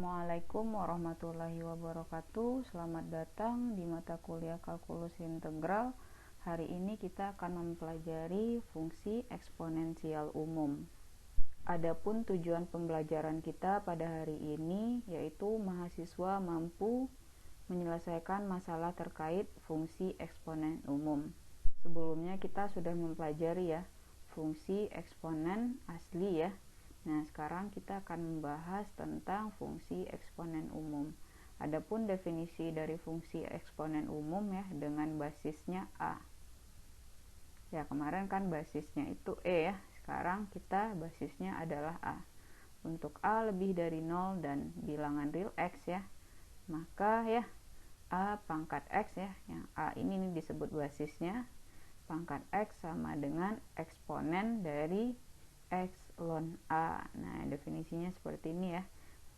Assalamualaikum warahmatullahi wabarakatuh. Selamat datang di mata kuliah kalkulus integral. Hari ini kita akan mempelajari fungsi eksponensial umum. Adapun tujuan pembelajaran kita pada hari ini yaitu mahasiswa mampu menyelesaikan masalah terkait fungsi eksponen umum. Sebelumnya kita sudah mempelajari fungsi eksponen asli ya. Nah, sekarang kita akan membahas tentang fungsi eksponen umum. Adapun definisi dari fungsi eksponen umum dengan basisnya A. Ya, kemarin kan basisnya itu E ya. Sekarang kita basisnya adalah A. Untuk A lebih dari 0 dan bilangan real X ya, maka A pangkat X yang A ini disebut basisnya. Pangkat X sama dengan eksponen dari X ln A. Nah, definisinya seperti ini ya.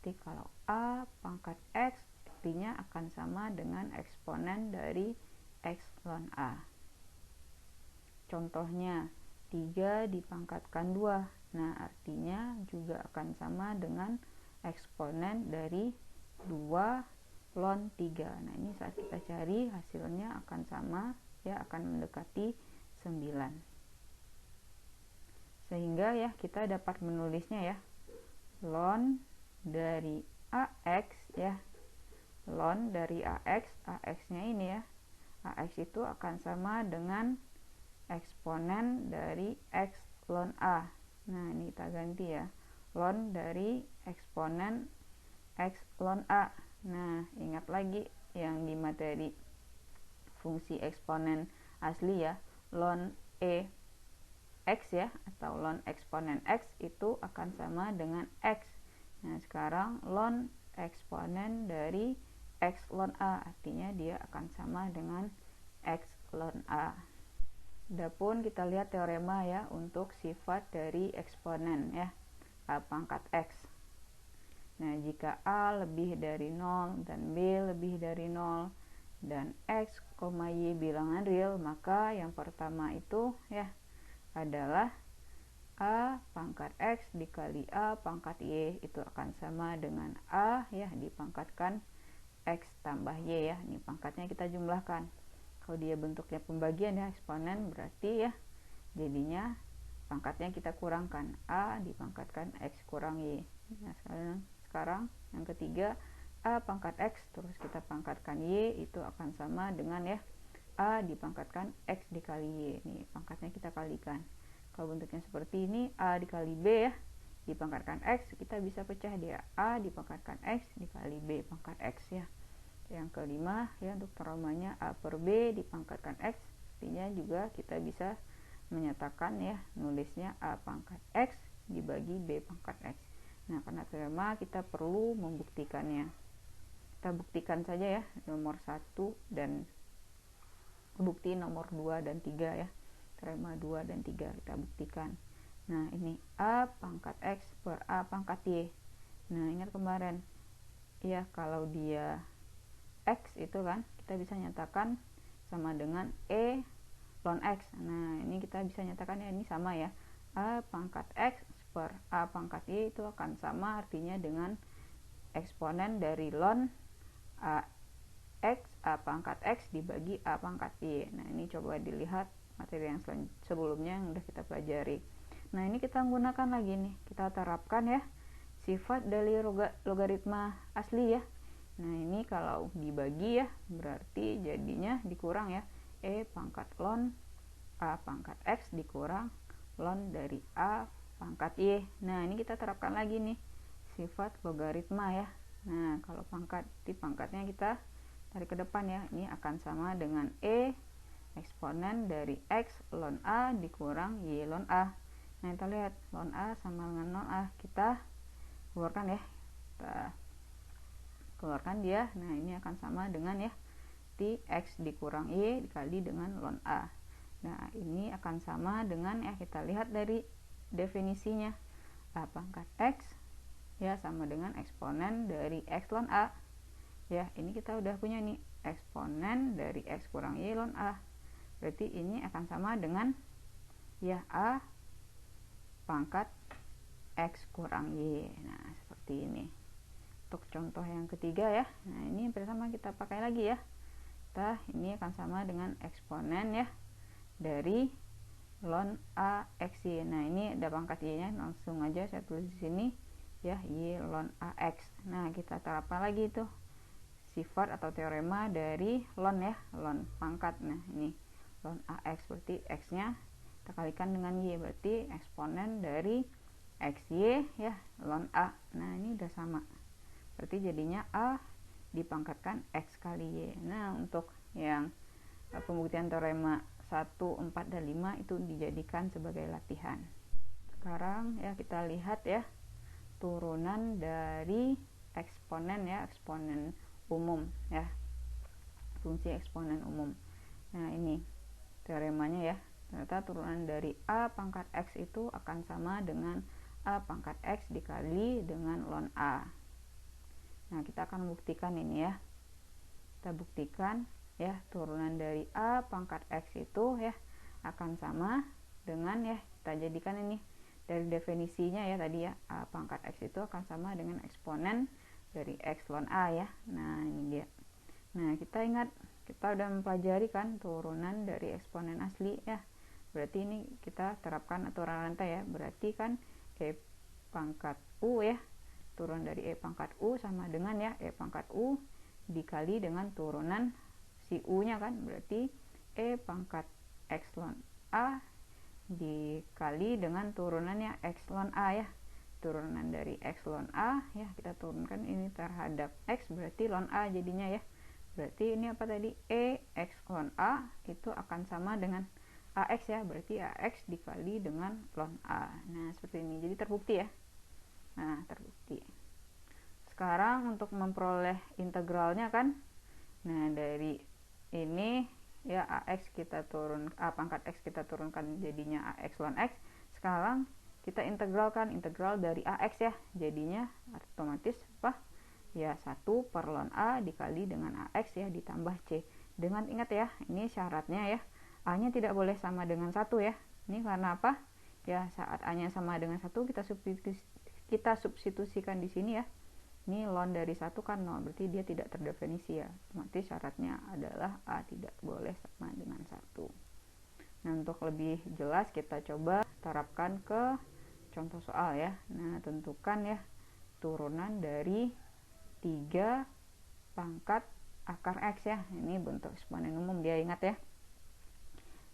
Jadi kalau A pangkat X artinya akan sama dengan eksponen dari X ln A. Contohnya 3 dipangkatkan 2. Nah, artinya juga akan sama dengan eksponen dari 2 ln 3. Nah, ini saat kita cari hasilnya akan sama akan mendekati 9. Sehingga kita dapat menulisnya ln dari AX ln dari AX-nya ini AX itu akan sama dengan eksponen dari X ln A. Nah, ini kita ganti ln dari eksponen X ln A. Nah, ingat lagi yang di materi fungsi eksponen asli ln X atau ln eksponen X itu akan sama dengan X. Nah, sekarang ln eksponen dari X ln A artinya dia akan sama dengan X ln A. Adapun kita lihat teorema untuk sifat dari eksponen A pangkat X. Nah, jika A lebih dari 0 dan B lebih dari 0 dan X, Y bilangan real, maka yang pertama itu adalah A pangkat X dikali A pangkat Y itu akan sama dengan A dipangkatkan X tambah Y ini pangkatnya kita jumlahkan. Kalau dia bentuknya pembagian eksponen berarti jadinya pangkatnya kita kurangkan, A dipangkatkan X kurang Y. Nah, sekarang yang ketiga A pangkat X terus kita pangkatkan Y itu akan sama dengan A dipangkatkan X dikali Y. Ini pangkatnya kita kalikan. Kalau bentuknya seperti ini, A dikali B dipangkatkan X, kita bisa pecah dia A dipangkatkan X dikali B pangkat X Yang kelima untuk teoremanya A per B dipangkatkan X, artinya juga kita bisa menyatakan nulisnya A pangkat X dibagi B pangkat X. Nah, karena teorema kita perlu membuktikannya. Kita buktikan saja nomor 1 dan bukti nomor 2 dan 3 teorema 2 dan 3 kita buktikan. Nah, ini A pangkat X per A pangkat Y. Nah, ingat kemarin kalau dia X itu kan kita bisa nyatakan sama dengan E ln X. Nah, ini kita bisa nyatakan ini sama A pangkat X per A pangkat Y itu akan sama artinya dengan eksponen dari ln X A pangkat X dibagi A pangkat Y. Nah, ini coba dilihat materi yang sebelumnya yang sudah kita pelajari. Nah, ini kita menggunakan lagi nih, kita terapkan sifat dari logaritma asli Nah, ini kalau dibagi berarti jadinya dikurang E pangkat ln A pangkat X dikurang ln dari A pangkat Y. Nah, ini kita terapkan lagi nih sifat logaritma Nah, kalau pangkatnya kita tarik ke depan ini akan sama dengan E eksponen dari X ln A dikurang Y ln A. Nah, kita lihat ln A sama dengan 0A, kita keluarkan kita keluarkan dia. Nah, ini akan sama dengan di X dikurang Y dikali dengan ln A. Nah, ini akan sama dengan kita lihat dari definisinya A pangkat X sama dengan eksponen dari X ln A. Ini kita udah punya nih eksponen dari X kurang Y ln A. Berarti ini akan sama dengan A pangkat X kurang Y. Nah, seperti ini. Untuk contoh yang ketiga ya. Nah, ini pertama kita pakai lagi ya. Ini akan sama dengan eksponen ya dari ln A X Y. Nah, ini ada pangkat Y-nya, langsung aja saya tulis di sini ya, Y ln AX. Nah, kita terapkan lagi itu sifat atau teorema dari ln ya, ln pangkat. Nah, ini ln AX berarti X-nya kita kalikan dengan Y, berarti eksponen dari XY ya ln A. Nah, ini udah sama, berarti jadinya A dipangkatkan X kali Y. Nah, untuk yang pembuktian teorema 1, 4, dan 5 itu dijadikan sebagai latihan. Sekarang ya kita lihat ya turunan dari eksponen ya, eksponen umum ya, fungsi eksponen umum. Nah, ini teoremanya ya, ternyata turunan dari A pangkat X itu akan sama dengan A pangkat X dikali dengan ln A. Nah, kita akan buktikan ini ya. Kita buktikan ya, turunan dari A pangkat X itu ya akan sama dengan ya, kita jadikan ini dari definisinya ya tadi ya, A pangkat X itu akan sama dengan eksponen dari X ln A ya. Nah, ini dia. Nah, kita ingat, kita udah mempelajari kan turunan dari eksponen asli ya, berarti ini kita terapkan aturan rantai ya, berarti kan E pangkat U ya, turun dari E pangkat U sama dengan ya E pangkat U dikali dengan turunan si U nya kan, berarti E pangkat X ln A dikali dengan turunannya X ln A ya, turunan dari X ln A ya, kita turunkan ini terhadap X, berarti ln A jadinya ya, berarti ini apa tadi, E X ln A itu akan sama dengan AX ya, berarti AX dikali dengan ln A. Nah, seperti ini, jadi terbukti ya. Nah, terbukti. Sekarang untuk memperoleh integralnya kan, nah dari ini ya AX kita turun, A pangkat X kita turunkan jadinya AX ln X. Sekarang kita integralkan, integral dari AX ya, jadinya otomatis apa ya, 1 per ln A dikali dengan AX ya ditambah C. Dengan ingat ya, ini syaratnya ya, A nya tidak boleh sama dengan 1 ya. Ini karena apa ya, saat A nya sama dengan 1 kita substitusikan di sini ya, ini ln dari 1 kan 0, berarti dia tidak terdefinisi ya, otomatis syaratnya adalah A tidak boleh sama dengan 1. Nah, untuk lebih jelas kita coba terapkan ke contoh soal ya. Nah, tentukan ya turunan dari 3 pangkat akar X ya, ini bentuk eksponen umum dia, ingat ya.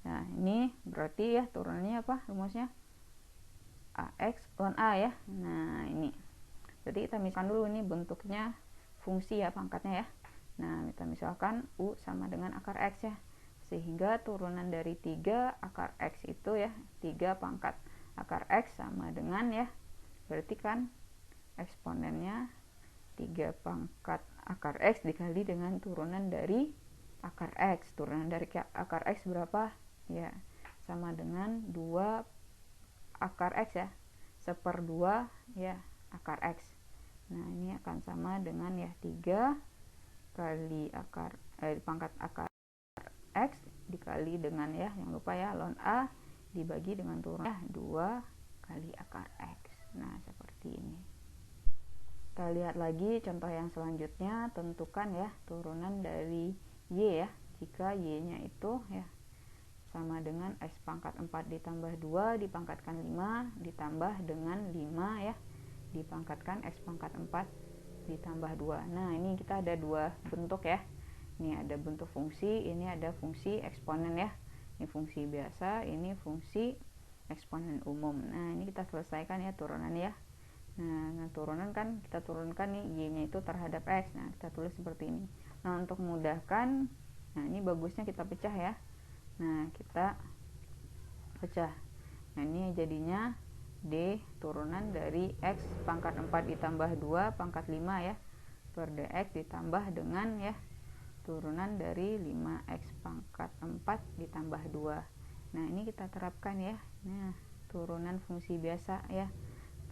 Nah, ini berarti ya turunannya apa rumusnya, AX ln A ya. Nah, ini jadi kita misalkan dulu ini bentuknya fungsi ya pangkatnya ya. Nah, kita misalkan U sama dengan akar X ya, sehingga turunan dari 3 akar X itu ya, 3 pangkat akar X sama dengan ya, berarti kan eksponennya 3 pangkat akar X dikali dengan turunan dari akar X. Turunan dari akar X berapa ya, sama dengan 2 akar X ya, 1/2 ya akar X. Nah, ini akan sama dengan ya 3 kali pangkat akar X dikali dengan ya, jangan lupa ya ln A dibagi dengan turunan ya 2 kali akar X. Nah, seperti ini. Kita lihat lagi contoh yang selanjutnya, tentukan ya turunan dari Y ya, jika Y nya itu ya sama dengan X pangkat 4 ditambah 2 dipangkatkan 5 ditambah dengan 5 ya dipangkatkan X pangkat 4 ditambah 2. Nah, ini kita ada 2 bentuk ya, ini ada bentuk fungsi, ini ada fungsi eksponen ya, ini fungsi biasa, ini fungsi eksponen umum. Nah, ini kita selesaikan ya turunannya ya. Nah, turunan kan kita turunkan nih Y nya itu terhadap X. Nah, kita tulis seperti ini. Nah, untuk memudahkan, nah ini bagusnya kita pecah ya. Nah, kita pecah. Nah, ini jadinya D turunan dari X pangkat 4 ditambah 2 pangkat 5 ya per DX ditambah dengan ya turunan dari 5X pangkat 4 ditambah 2. Nah, ini kita terapkan ya. Nah, turunan fungsi biasa ya,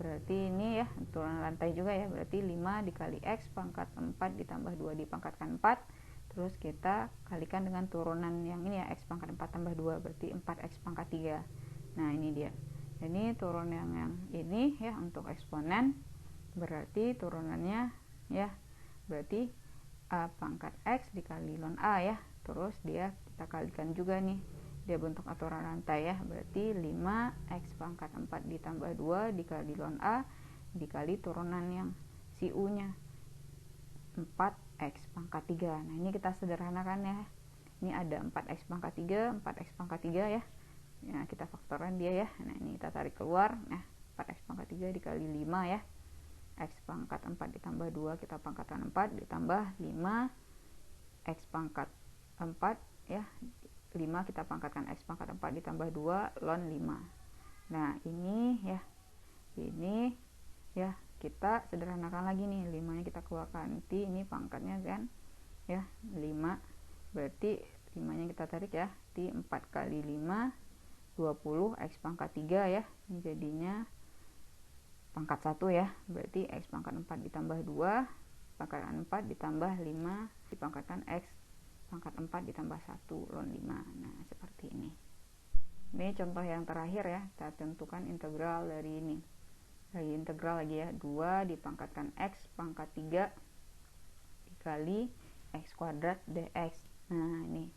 berarti ini ya turunan rantai juga ya, berarti 5 dikali X pangkat 4 ditambah 2 dipangkatkan 4, terus kita kalikan dengan turunan yang ini ya, X pangkat 4 tambah 2 berarti 4X pangkat 3. Nah, ini dia, ini turunan yang ini ya untuk eksponen, berarti turunannya ya berarti A pangkat X dikali ln A ya. Terus dia kita kalikan juga nih, dia bentuk aturan rantai ya, berarti 5 X pangkat 4 ditambah 2 dikali ln A dikali turunan yang si U nya 4X pangkat 3. Nah ini kita sederhanakan ya, ini ada 4X pangkat 3, 4X pangkat 3 ya. Nah kita faktorkan dia ya. Nah ini kita tarik keluar. Nah 4X pangkat 3 dikali 5 ya, X pangkat 4 ditambah 2 kita pangkatkan 4 ditambah 5 X pangkat 4 ya, 5 kita pangkatkan X pangkat 4 ditambah 2 ln 5. Nah ini ya, ini ya kita sederhanakan lagi nih, 5 nya kita keluarkan, nanti ini pangkatnya kan ya 5, berarti 5 nya kita tarik ya, nanti 4 kali 5 20 X pangkat 3 ya, ini jadinya pangkat 1 ya, berarti X pangkat 4 ditambah 2 pangkatan 4 ditambah 5 dipangkatkan X pangkat 4 ditambah 1 ln 5. Nah seperti ini. Ini contoh yang terakhir ya, kita tentukan integral dari ini, dari integral lagi ya, 2 dipangkatkan X pangkat 3 dikali X kuadrat dx. Nah ini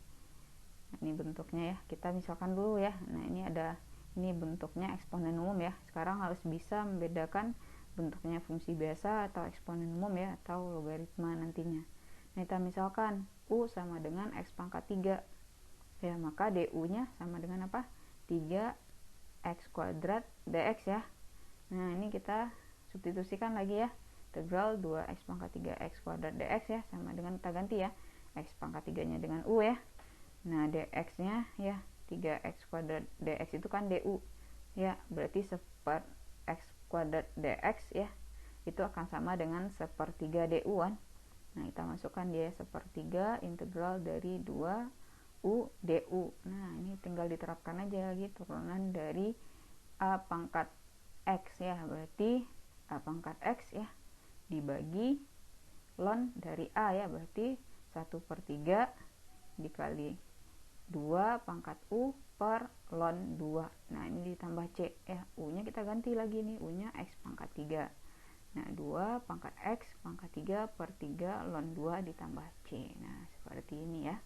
bentuknya ya, kita misalkan dulu ya. Nah ini ada, ini bentuknya eksponen umum ya. Sekarang harus bisa membedakan bentuknya fungsi biasa atau eksponen umum ya, atau logaritma nantinya. Nah kita misalkan U sama dengan X pangkat 3 ya, maka DU nya sama dengan apa? 3X kuadrat dx ya. Nah ini kita substitusikan lagi ya, integral 2X pangkat 3X kuadrat dx ya, sama dengan kita ganti ya, X pangkat 3 nya dengan U ya. Nah dx nya ya 3X kuadrat dx itu kan DU ya, berarti seper X kuadrat dx ya, itu akan sama dengan sepertiga DU kan. Nah kita masukkan dia sepertiga integral dari 2U DU. Nah ini tinggal diterapkan aja lagi turunan dari A pangkat X ya, berarti A pangkat X ya dibagi ln dari A ya, berarti 1/3 dikali 2 pangkat U per ln 2. Nah ini ditambah C ya, U nya kita ganti lagi nih, U nya X pangkat 3. Nah 2 pangkat X pangkat 3/3 ln 2 ditambah C. Nah seperti ini ya.